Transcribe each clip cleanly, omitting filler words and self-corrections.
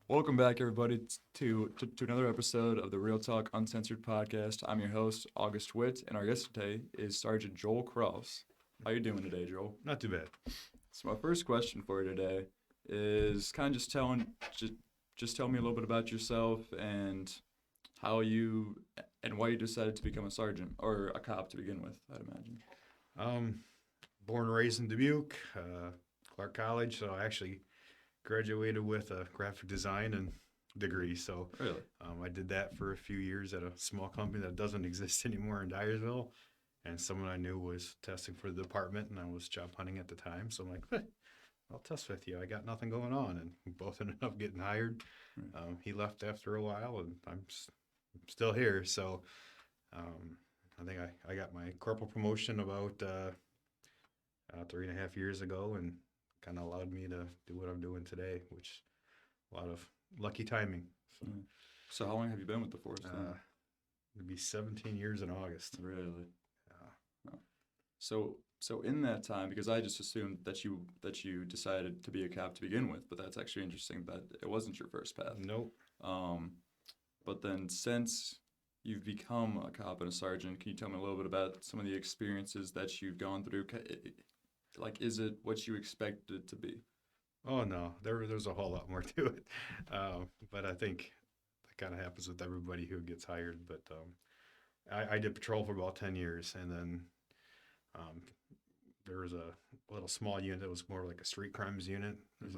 Welcome back, everybody, to another episode of the Real Talk Uncensored podcast. I'm your host, August Witt, and our guest today is Sergeant Joel Kraus. How you doing today, Joel? Not too bad. So my first question for you today is kind of just tell me a little bit about yourself and how you and why you decided to become a sergeant or a cop to begin with, I'd imagine. Born and raised in Dubuque, Clark College, so I actually graduated with a graphic design and degree. So Really? I did that for a few years at a small company that doesn't exist anymore in Dyersville. And someone I knew was testing for the department, and I was job hunting at the time. So I'm like, I'll test with you. I got nothing going on. And we both ended up getting hired. Right. He left after a while, and I'm still here. So I think I got my corporal promotion about 3.5 years ago, and kind of allowed me to do what I'm doing today, which a lot of lucky timing. So how long have you been with the force? It'll be 17 years in August. Really? Oh. So in that time, because I just assumed that you decided to be a cop to begin with, but that's actually interesting that it wasn't your first path. Nope. But then since you've become a cop and a sergeant, can you tell me a little bit about some of the experiences that you've gone through? Like, is it what you expected it to be? Oh no, there's a whole lot more to it. But I think that kind of happens with everybody who gets hired. But I did patrol for about 10 years, and then there was a little small unit that was more like a street crimes unit. It was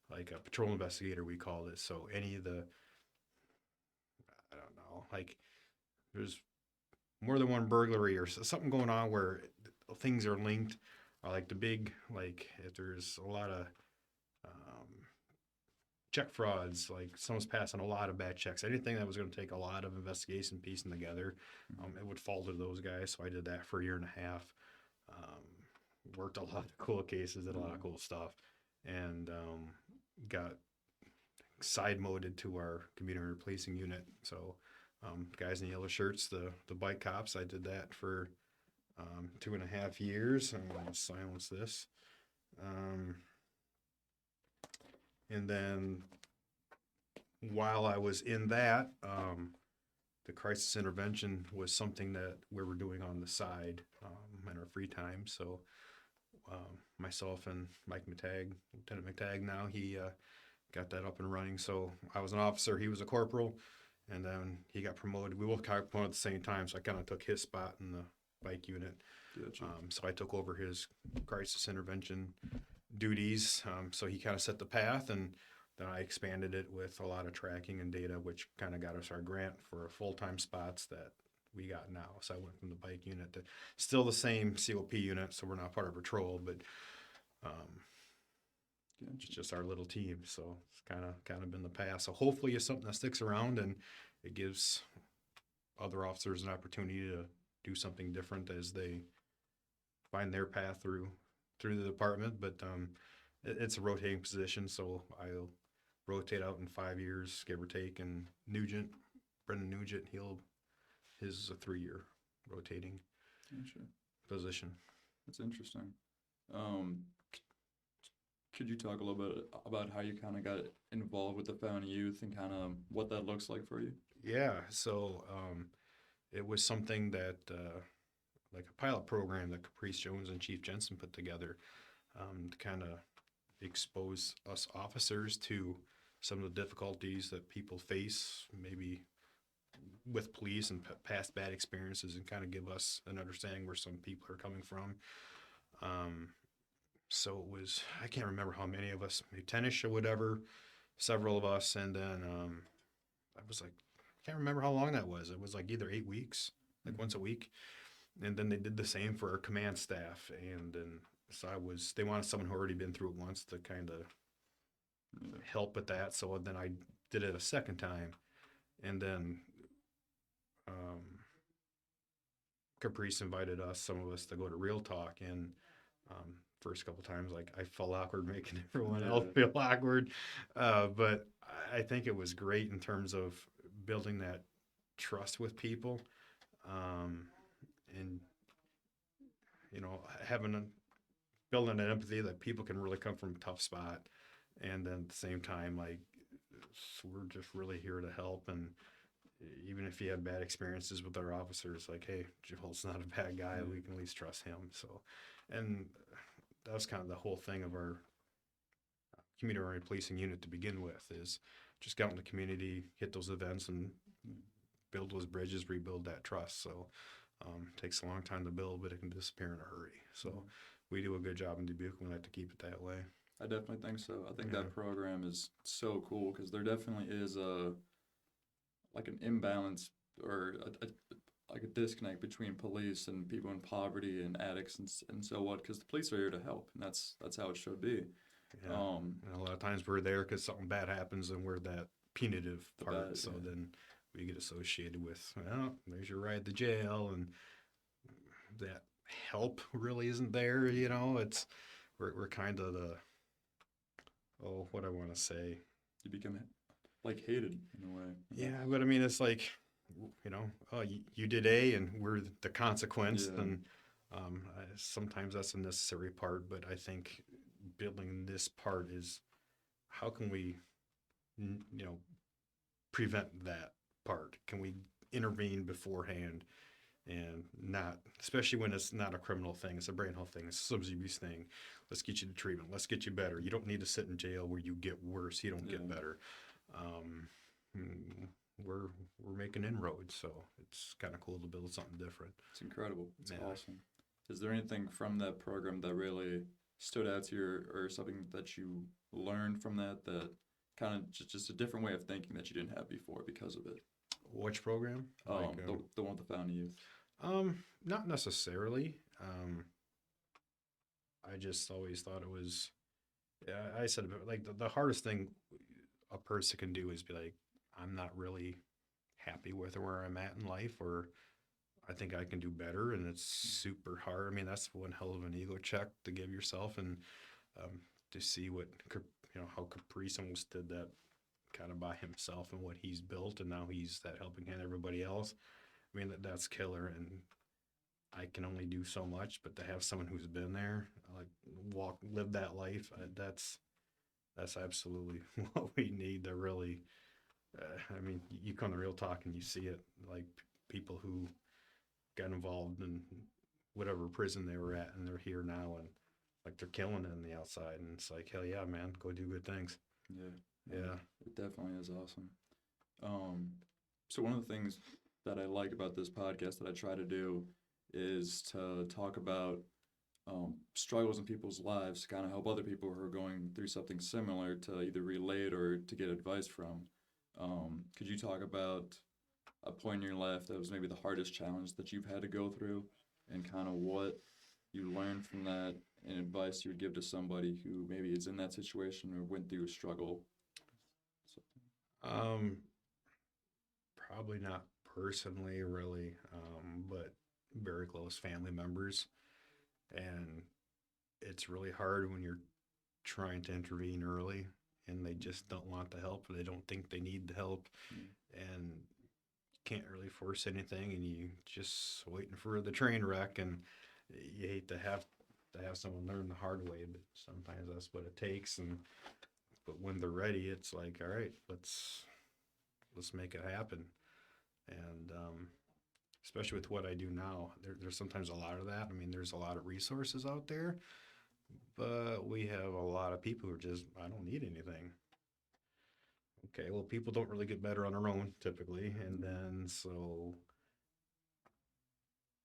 like a patrol investigator, we called it. So any of the, I don't know, like there's more than one burglary or something going on where things are linked, or like the big, like if there's a lot of check frauds, like someone's passing a lot of bad checks, anything that was going to take a lot of investigation piecing together, it would fall to those guys. So I did that for a year and a half. Worked a lot of cool cases, did a lot of cool stuff, and got side moded to our community policing unit. So guys in the yellow shirts, the bike cops, I did that for 2.5 years. I'm going to silence this. And then while I was in that, the crisis intervention was something that we were doing on the side in our free time. So myself and Lieutenant McTagg now, he got that up and running. So I was an officer, he was a corporal, and then he got promoted. We both got promoted at the same time, so I kind of took his spot in the bike unit. Gotcha. So I took over his crisis intervention duties. So he kind of set the path, and then I expanded it with a lot of tracking and data, which kind of got us our grant for full-time spots that we got now. So I went from the bike unit to still the same COP unit, so we're not part of patrol, but it's just our little team. So it's kind of been the path. So hopefully it's something that sticks around, and it gives other officers an opportunity to do something different as they find their path through the department. But it's a rotating position, so I'll rotate out in 5 years, give or take. And Brendan Nugent, his is a 3-year rotating position. That's interesting. Could you talk a little bit about how you kind of got involved with the Founding Youth and kind of what that looks like for you? Yeah, so it was something that, like a pilot program that Caprice Jones and Chief Jensen put together to kind of expose us officers to some of the difficulties that people face, maybe with police and past bad experiences, and kind of give us an understanding where some people are coming from. So it was, I can't remember how many of us, maybe 10-ish or whatever, several of us. And then I was like, I can't remember how long that was. It was like either 8 weeks, like once a week. And then they did the same for our command staff. And then so they wanted someone who already been through it once to kind of help with that. So then I did it a second time. And then Caprice invited some of us to go to Real Talk. And first couple times, like, I felt awkward making everyone else feel awkward. But I think it was great in terms of building that trust with people. And, having building that empathy that people can really come from a tough spot. And then at the same time, like, we're just really here to help. And even if you had bad experiences with our officers, like, hey, Joel's not a bad guy. We can at least trust him. So, and that was kind of the whole thing of our community-oriented policing unit to begin with, is just get out in the community, hit those events, and build those bridges, rebuild that trust. So it takes a long time to build, but it can disappear in a hurry. So we do a good job in Dubuque. We like to keep it that way. I definitely think so. I think that program is so cool because there definitely is an imbalance or like a disconnect between police and people in poverty and addicts and so what, because the police are here to help, and that's how it should be. Yeah. And a lot of times we're there because something bad happens and we're that punitive part. So then we get associated with, well, there's your ride to jail, and that help really isn't there. You know, we're kind of what I want to say. You become like hated in a way. Yeah, but I mean, it's like, you know, oh, you did A and we're the consequence. Yeah. And sometimes that's a necessary part, but I think building this part is how can we, you know, prevent that part? Can we intervene beforehand and not, especially when it's not a criminal thing, it's a brain health thing, it's a substance abuse thing. Let's get you to treatment. Let's get you better. You don't need to sit in jail where you get worse. You don't get better. We're making inroads, so it's kind of cool to build something different. It's incredible. It's awesome. Is there anything from that program that really stood out to you, or something that you learned from that kind of just a different way of thinking that you didn't have before because of it? Which program? The one with the Founding Youth. Not necessarily. I just always thought it was, I said, like, the hardest thing a person can do is be like, I'm not really happy with where I'm at in life, or I think I can do better, and it's super hard. I mean, that's one hell of an ego check to give yourself, and to see what, you know, how Caprice almost did that kind of by himself and what he's built, and now he's that helping hand everybody else. I mean, that's killer, and I can only do so much, but to have someone who's been there, like live that life, that's absolutely what we need to really. I mean, you come to Real Talk and you see it, like people who got involved in whatever prison they were at, and they're here now, and like they're killing it on the outside, and it's like, hell yeah, man, go do good things. Yeah, it definitely is awesome. So one of the things that I like about this podcast that I try to do is to talk about struggles in people's lives, to kind of help other people who are going through something similar to either relate or to get advice from. Could you talk about a point in your life that was maybe the hardest challenge that you've had to go through, and kind of what you learned from that, and advice you would give to somebody who maybe is in that situation or went through a struggle? Probably not personally, really, but very close family members. And it's really hard when you're trying to intervene early and they just don't want the help, or they don't think they need the help, and can't really force anything, and you just waiting for the train wreck, and you hate to have someone learn the hard way, but sometimes that's what it takes. But when they're ready, it's like, all right, let's make it happen. And especially with what I do now, there's sometimes a lot of that. I mean, there's a lot of resources out there, but we have a lot of people who are just, I don't need anything. Okay, well, people don't really get better on their own typically, and then so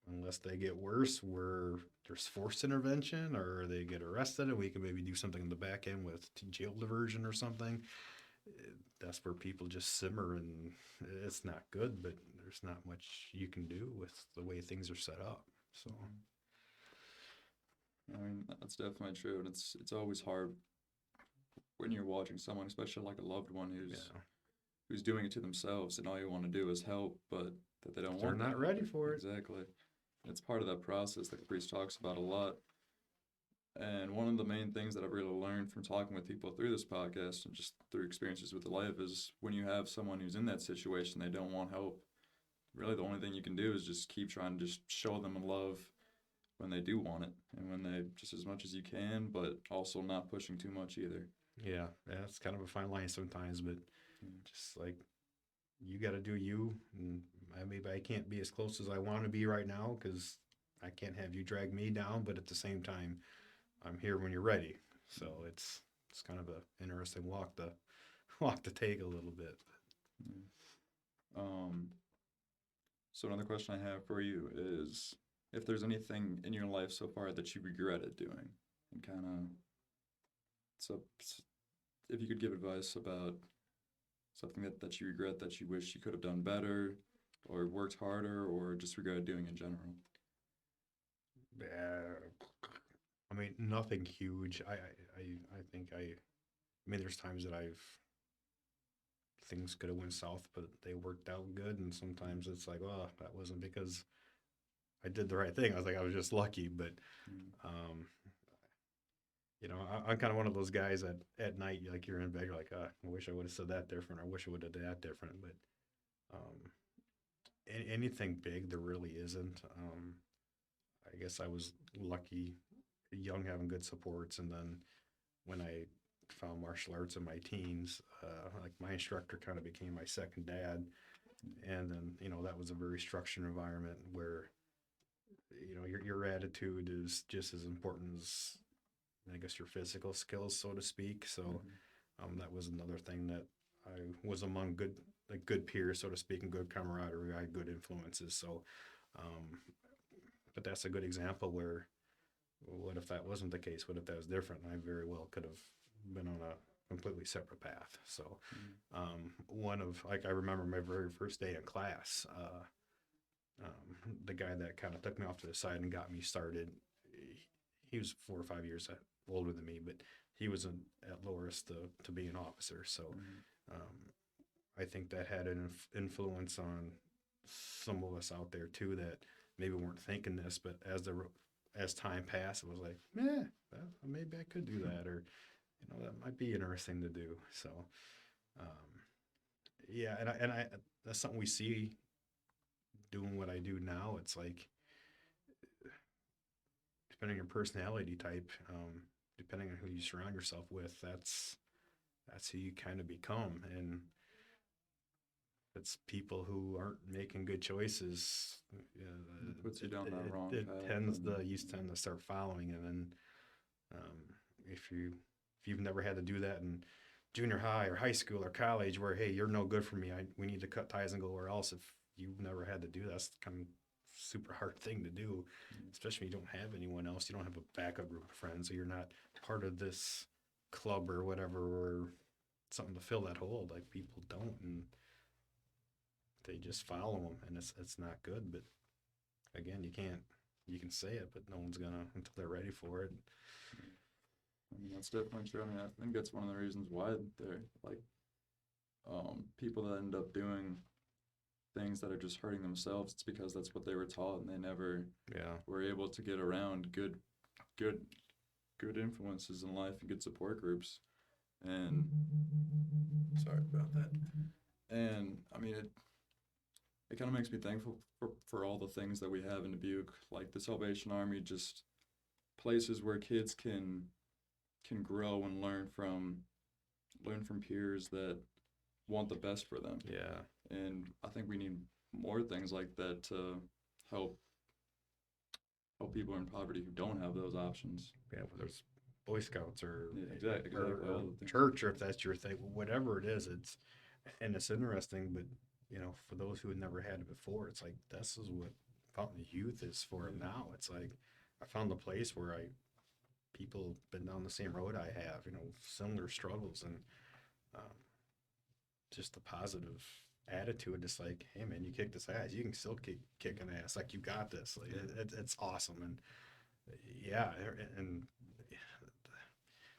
unless they get worse, there's forced intervention, or they get arrested, and we can maybe do something in the back end with jail diversion or something. That's where people just simmer, and it's not good, but there's not much you can do with the way things are set up. So, I mean, that's definitely true, and it's always hard when you're watching someone, especially like a loved one who's doing it to themselves, and all you want to do is help, but that they don't they're want. not that. ready for it. Exactly. It's part of that process that Caprice talks about a lot. And one of the main things that I've really learned from talking with people through this podcast and just through experiences with life is when you have someone who's in that situation, they don't want help. Really, the only thing you can do is just keep trying to just show them love when they do want it, and when they just practice as much as you can, but also not pushing too much either. Yeah, it's kind of a fine line sometimes, but just like you got to do you. And maybe I can't be as close as I want to be right now because I can't have you drag me down. But at the same time, I'm here when you're ready. So it's kind of a interesting walk to walk to take a little bit. Yeah. Um, so another question I have for you is if there's anything in your life so far that you regretted doing, and kind of so if you could give advice about something that you regret that you wish you could have done better, or worked harder, or just regretted doing in general. I mean, nothing huge. I think I mean, there's times that things could have went south, but they worked out good. And sometimes it's like, oh, that wasn't because I did the right thing. I was just lucky. But, um, I'm kind of one of those guys that at night, like you're in bed, you're like, I wish I would have said that different. I wish I would have done that different. But anything big, there really isn't. I guess I was lucky, young, having good supports. And then when I found martial arts in my teens, like my instructor kind of became my second dad. And then, that was a very structured environment where, your attitude is just as important as, I guess, your physical skills, so to speak. So that was another thing that I was among good peers, so to speak, and good camaraderie. I had good influences. So, but that's a good example where, what if that wasn't the case? What if that was different? I very well could have been on a completely separate path. So, I remember my very first day in class, the guy that kind of took me off to the side and got me started, he was 4 or 5 years older than me, but he was at Loris to be an officer. So, I think that had an influence on some of us out there too that maybe weren't thinking this, but as time passed, it was like, maybe I could do that, or that might be interesting to do. So, yeah, and I that's something we see doing what I do now. It's like, depending on your personality type, depending on who you surround yourself with, that's who you kind of become. And it's people who aren't making good choices. It puts you down that wrong It path. you tend to start following, and then if you've never had to do that in junior high or high school or college, where hey, you're no good for me, we need to cut ties and go where else. If you've never had to do that, that's kind of super hard thing to do, especially when you don't have anyone else. You don't have a backup group of friends, or you're not part of this club or whatever, or something to fill that hole. Like, people don't, and they just follow them, and it's not good. But again, you can say it, but no one's gonna until they're ready for it. I mean, that's definitely true. I mean, I think that's one of the reasons why they're like people that end up doing things that are just hurting themselves. It's because that's what they were taught, and they never were able to get around good influences in life and good support groups. And sorry about that. And I mean, it kind of makes me thankful for all the things that we have in Dubuque, like the Salvation Army, just places where kids can grow and learn from peers that want the best for them. Yeah. And I think we need more things like that to help people in poverty who don't have those options. Yeah, whether it's Boy Scouts or exactly. Or church, or if that's your thing, whatever it is, it's interesting. But for those who had never had it before, it's like, this is what Fountain of Youth is for them now. It's like, I found a place where people have been down the same road I have, similar struggles, and just the positive attitude. It's like, hey man, you kick this ass, you can still kick an ass. Like, you got this. Like, it's awesome. And and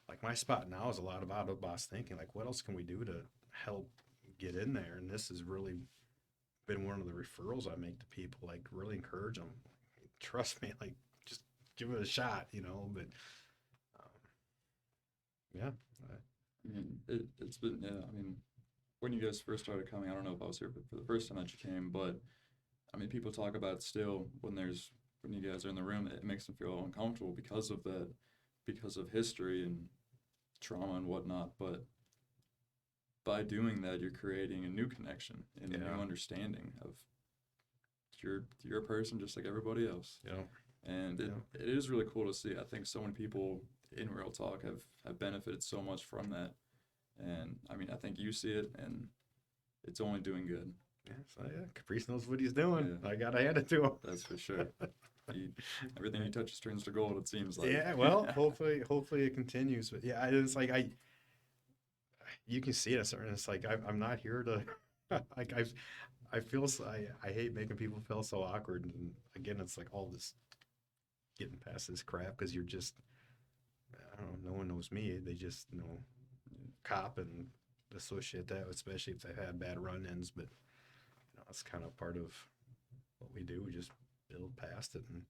like, my spot now is a lot of out of the box thinking. Like, what else can we do to help get in there? And this has really been one of the referrals I make to people. Like, really encourage them. Trust me, like, just give it a shot, But yeah. I mean, it's been, I mean, when you guys first started coming, I don't know if I was here for the first time that you came, but I mean, people talk about still when there's when you guys are in the room, it makes them feel uncomfortable because of that, because of history and trauma and whatnot. But by doing that, you're creating a new connection and a Yeah. new understanding of you're a person just like everybody else. You know, And it is really cool to see. I think so many people in Real Talk have benefited so much from that. And I mean, I think you see it, and it's only doing good. yeah, so yeah, Caprice knows what he's doing. Yeah. I gotta hand it to him. That's for sure. He, everything he touches turns to gold, it seems like. Yeah, well, hopefully it continues. But yeah, it's like you can see it. And it's like I'm not here to, like I feel I hate making people feel so awkward. And again, it's like all this getting past this crap because you're just, I don't know, no one knows me. They just know cop and associate that, especially if they've had bad run-ins. But it's kind of part of what we do. We just build past it. And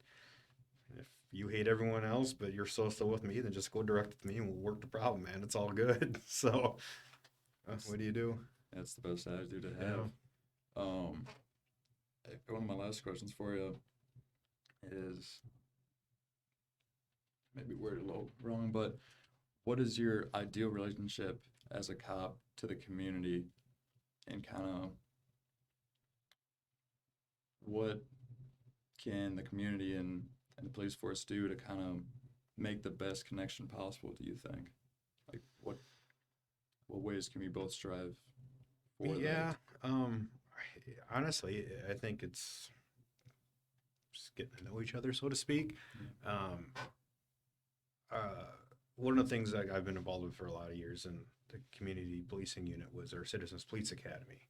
if you hate everyone else, but you're so with me, then just go direct with me and we'll work the problem, man. It's all good. So, what do you do? That's the best attitude to have. One of my last questions for you is maybe worded a little wrong, but what is your ideal relationship as a cop to the community, and kind of what can the community and the police force do to kind of make the best connection possible, do you think? Like what ways can we both strive for Yeah, that? honestly, I think it's just getting to know each other, so to speak. One of the things that I've been involved with for a lot of years in the community policing unit was our Citizens Police Academy.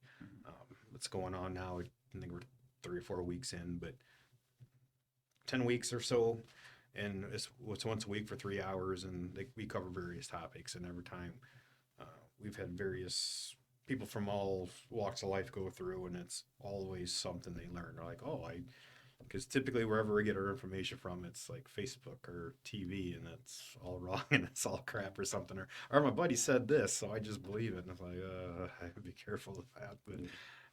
What's going on now? I think we're 3 or 4 weeks in, but 10 weeks or so, and it's once a week for 3 hours, and we cover various topics. And every time we've had various people from all walks of life go through, and it's always something they learn. They're like, oh, because typically wherever we get our information from, it's like Facebook or TV, and it's all wrong and it's all crap or something. Or my buddy said this, so I just believe it. And it's like, I have to be careful of that. But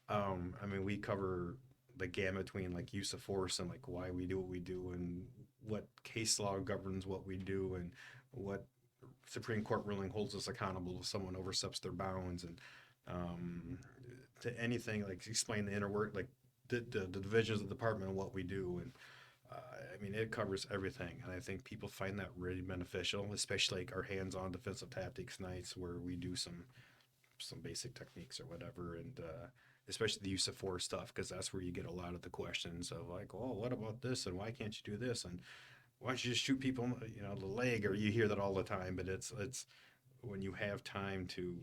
I mean, we cover the gamut between like use of force and like why we do what we do, and what case law governs what we do, and what Supreme Court ruling holds us accountable if someone oversteps their bounds, and to anything like explain the inner work, like the divisions of the department and what we do. And I mean, it covers everything, and I think people find that really beneficial, especially like our hands-on defensive tactics nights where we do some basic techniques or whatever, and especially the use of force stuff, because that's where you get a lot of the questions of like, oh, what about this, and why can't you do this, and why don't you just shoot people, the leg, or you hear that all the time. But it's when you have time to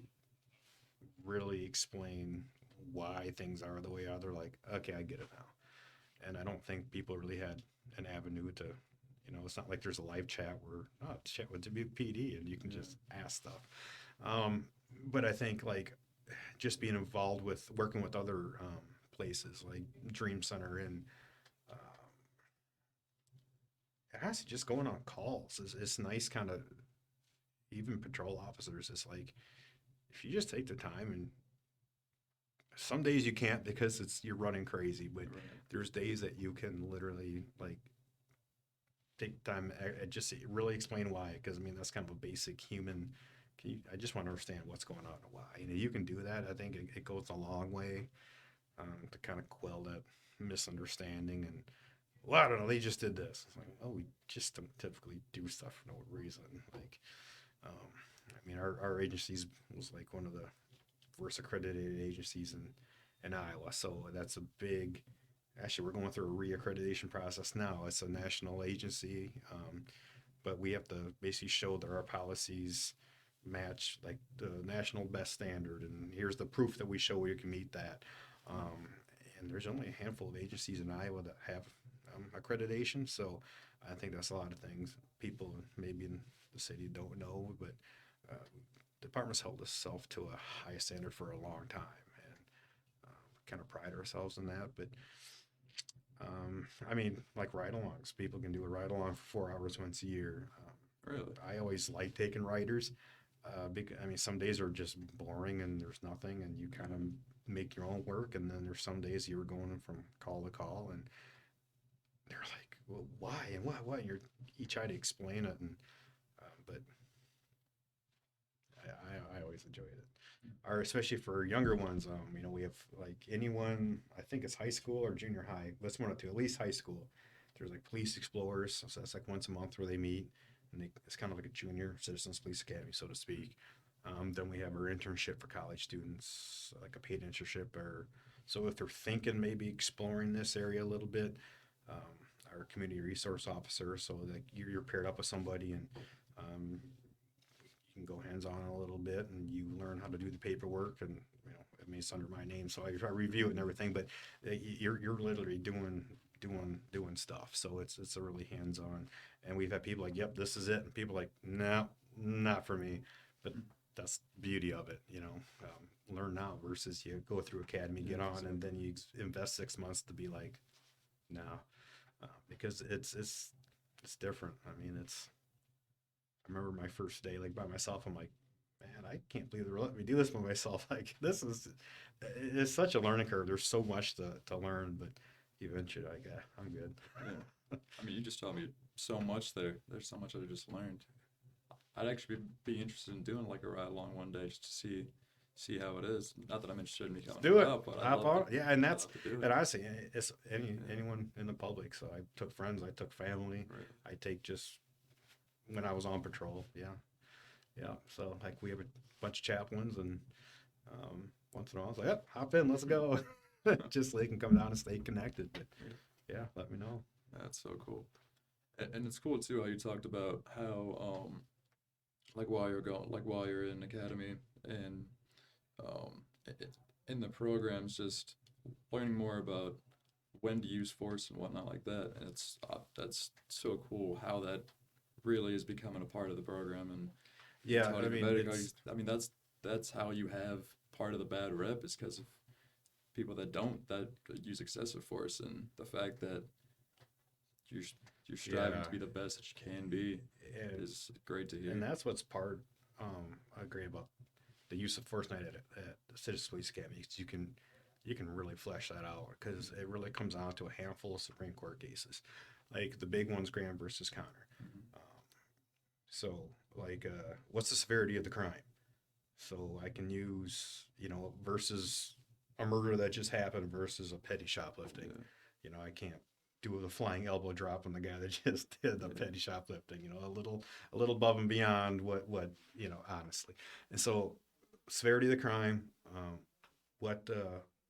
really explain why things are the way they're like, okay, I get it now. And I don't think people really had an avenue to, it's not like there's a live chat where, chat with Dubuque PD and you can just ask stuff. But I think like just being involved with working with other places like Dream Center, and honestly, just going on calls is nice. Kind of even patrol officers, it's like if you just take the time, and some days you can't because you're running crazy, but there's days that you can literally like take time and just really explain why. Because I mean, that's kind of a basic human. I just want to understand what's going on and why. You can do that. I think it goes a long way to kind of quell that misunderstanding. And well, I don't know, they just did this. It's like, oh, we just don't typically do stuff for no reason. Like, I mean, our agencies was like one of the first accredited agencies in Iowa. So that's a big, actually, we're going through a reaccreditation process now. It's a national agency, but we have to basically show that our policies match like the national best standard. And here's the proof that we show we can meet that. And there's only a handful of agencies in Iowa that have accreditation. So I think that's a lot of things people maybe in the city don't know, but the department's held itself to a high standard for a long time, and kind of pride ourselves in that. But I mean, like ride-alongs, people can do a ride-along for 4 hours once a year. Really? I always like taking riders. Because, I mean, some days are just boring and there's nothing, and you kind of make your own work. And then there's some days you're going from call to call, and they're like, well, why and what? And you try to explain it, and but I always enjoyed it. Or especially for younger ones, we have like anyone, I think it's high school or junior high. Let's one or two, at least high school. There's like police explorers, so that's like once a month where they meet, and it's kind of like a junior citizens police academy, so to speak. Then we have our internship for college students, like a paid internship, or so if they're thinking maybe exploring this area a little bit, um, our community resource officer, so that you're paired up with somebody and um, you can go hands on a little bit and you learn how to do the paperwork and I mean it's under my name so I try to review it and everything but you're literally doing stuff so it's a really hands on and we've had people like yep this is it and people like no not for me but that's the beauty of it learn now versus you go through academy get on and then you invest 6 months to be like no because it's different. I mean I remember my first day, like by myself. I'm like, man, I can't believe they're letting me do this by myself. Like, it's such a learning curve. There's so much to learn, but eventually, like, I'm good. Yeah. I mean, you just taught me so much there. There's so much I just learned. I'd actually be interested in doing like a ride along one day just to see how it is. Not that I'm interested in becoming Do a it. cop, but Hop on. Yeah, and I'd love to do it. and honestly, it's anyone in the public. So I took friends, I took family, Right. I take just when I was on patrol. Yeah, yeah. So like we have a bunch of chaplains, and once in a while, it's like, yep, hop in, let's go. Just so they can come down and stay connected. But yeah, let me know. That's so cool. And it's cool too how you talked about how like while you're in academy and um in the programs just learning more about when to use force and whatnot like that and it's that's so cool how that really is becoming a part of the program and Yeah, taught I even mean, better I mean that's how you have part of the bad rep is because of people that use excessive force and the fact that you're you're striving yeah, to be the best that you can be and, is great to hear. and that's what's part. I agree about the use of force night at the Citizens Police Academy. 'Cause you can really flesh that out because it really comes down to a handful of Supreme Court cases, like the big ones, Graham versus Connor. Mhm. So, like, what's the severity of the crime? So I can use, versus a murder that just happened versus a petty shoplifting. Yeah. I can't do the flying elbow drop on the guy that just did the Yeah. petty shoplifting. A little above and beyond what honestly. And so, severity of the crime, what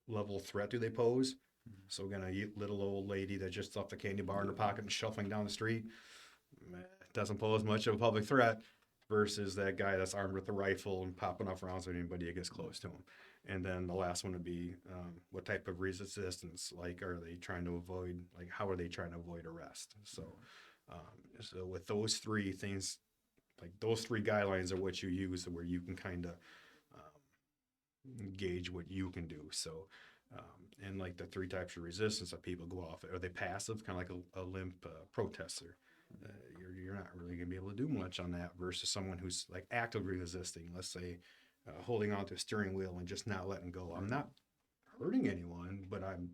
level of threat do they pose? Mhm. So, again, a little old lady that just stuffed a candy bar in her pocket and shuffling down the street doesn't pose much of a public threat versus that guy that's armed with a rifle and popping off rounds at anybody that gets close to him. And then the last one would be what type of resistance, like, are they trying to avoid, like, how are they trying to avoid arrest? So with those three things, like those three guidelines are what you use where you can kind of gauge what you can do. So, and like the three types of resistance that people go off, are they passive, kind of like a limp protester? You're not really going to be able to do much on that versus someone who's like actively resisting, let's say holding on to a steering wheel and just not letting go. I'm not hurting anyone, but I'm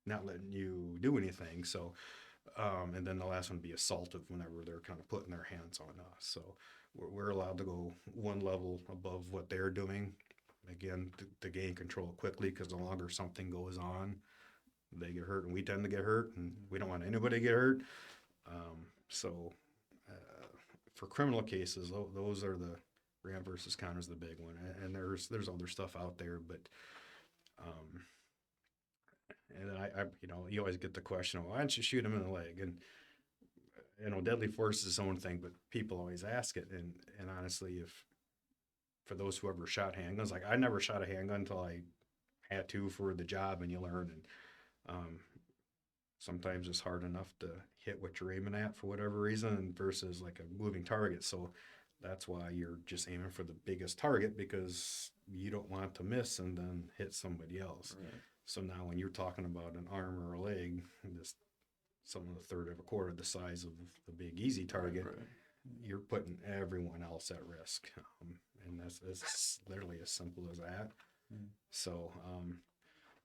not letting you do anything. So, and then the last one would be assaultive whenever they're kind of putting their hands on us. So we're allowed to go one level above what they're doing. Again, to gain control quickly because the longer something goes on, they get hurt and we tend to get hurt and we don't want anybody to get hurt. So for criminal cases, those are the Graham versus Connor's the big one, and there's other stuff out there, but and then I you always get the question, well, why don't you shoot him in the leg? And deadly force is its own thing, but people always ask it, and honestly, if for those who ever shot handguns, like I never shot a handgun until I had to for the job, and you learn, and sometimes it's hard enough to hit what you're aiming at for whatever reason versus like a moving target. So that's why you're just aiming for the biggest target because you don't want to miss and then hit somebody else. Right. So now when you're talking about an arm or a leg, just something a third of a quarter the size of the big easy target, Right. you're putting everyone else at risk. And that's literally as simple as that. Mm. So,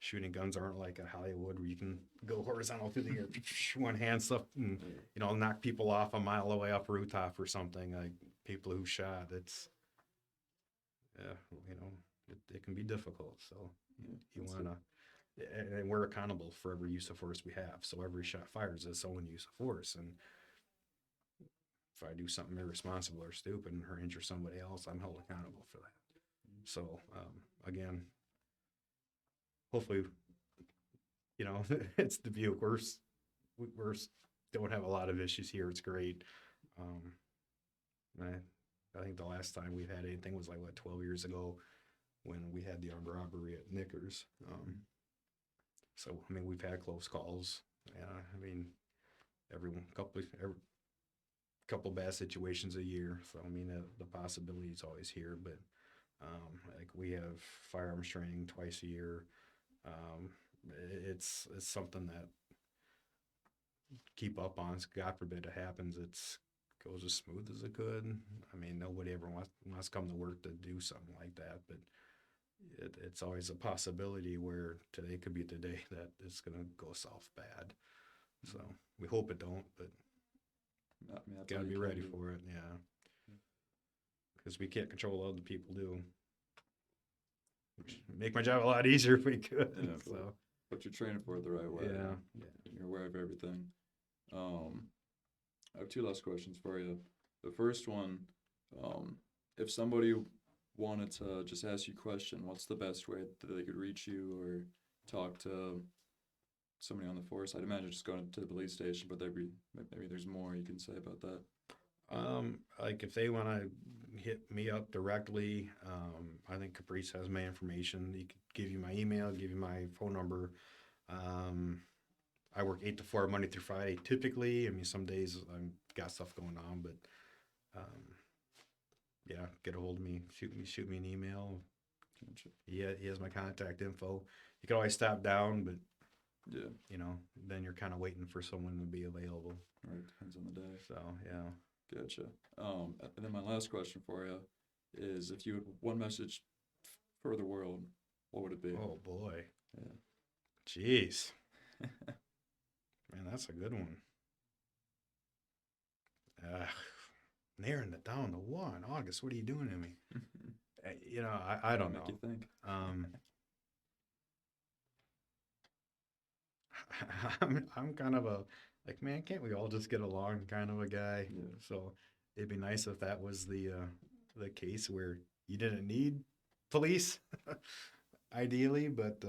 shooting guns aren't like at Hollywood where you can go horizontal through the air, one hand stuff, and knock people off a mile away up a rooftop or something. Like people who shot, it's it can be difficult. So you want to, and we're accountable for every use of force we have. So every shot fired is its own use of force, and if I do something irresponsible or stupid or injure somebody else, I'm held accountable for that. So again, hopefully, it's Dubuque. We're don't have a lot of issues here. It's great. I think the last time we've had anything was 12 years ago when we had the armed robbery at Knickers. So I mean, we've had close calls. Yeah, I mean, every couple bad situations a year. So I mean, the possibility is always here. But we have firearms training twice a year. It's something that keep up on. God forbid it happens. It's goes as smooth as it could. I mean, nobody ever wants to come to work to do something like that, but it's always a possibility where today could be the day that it's going to go south bad. So we hope it don't, but got to be ready for it. Yeah. Because we can't control what other people do. Which would make my job a lot easier if we could. Yeah, so. But you're training for it the right way. Yeah. You're aware of everything. I have two last questions for you. The first one, if somebody wanted to just ask you a question, what's the best way that they could reach you or talk to somebody on the force? I'd imagine just going to the police station, but maybe there's more you can say about that. If they want to hit me up directly, I think Caprice has my information. He could give you my email, give you my phone number. I work 8 to 4 Monday through Friday typically. I mean, some days I've got stuff going on, but get a hold of me. Shoot me an email. Gotcha. He has my contact info. You can always stop down, but then you're kind of waiting for someone to be available. Right, depends on the day. So yeah. Gotcha. And then my last question for you is, if you had one message for the world, what would it be? Oh boy. Yeah. Jeez. Man, that's a good one. Narrowing it down to one. August, what are you doing to me? I don't know. Make you think. I'm kind of a man, can't we all just get along kind of a guy? Yeah. So it'd be nice if that was the case where you didn't need police, ideally, but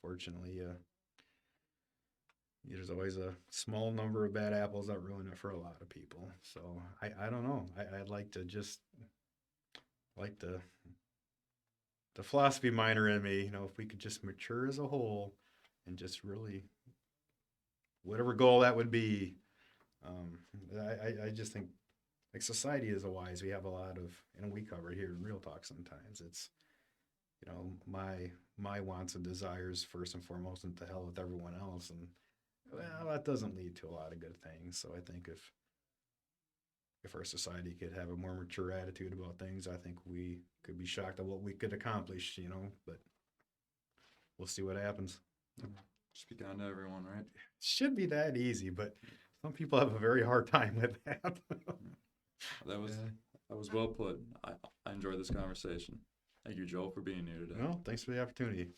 fortunately, there's always a small number of bad apples that ruin it for a lot of people. So I don't know. I'd like to just the philosophy minor in me, if we could just mature as a whole and just really, whatever goal that would be, I just think society is a wise. We have a lot of, and we cover it here in Real Talk sometimes. It's, my wants and desires first and foremost, and to hell with everyone else. And that doesn't lead to a lot of good things. So I think if our society could have a more mature attitude about things, I think we could be shocked at what we could accomplish, but we'll see what happens. Just be kind to everyone, right? It should be that easy, but some people have a very hard time with that. That was well put. I enjoyed this conversation. Thank you, Joel, for being here today. Well, thanks for the opportunity.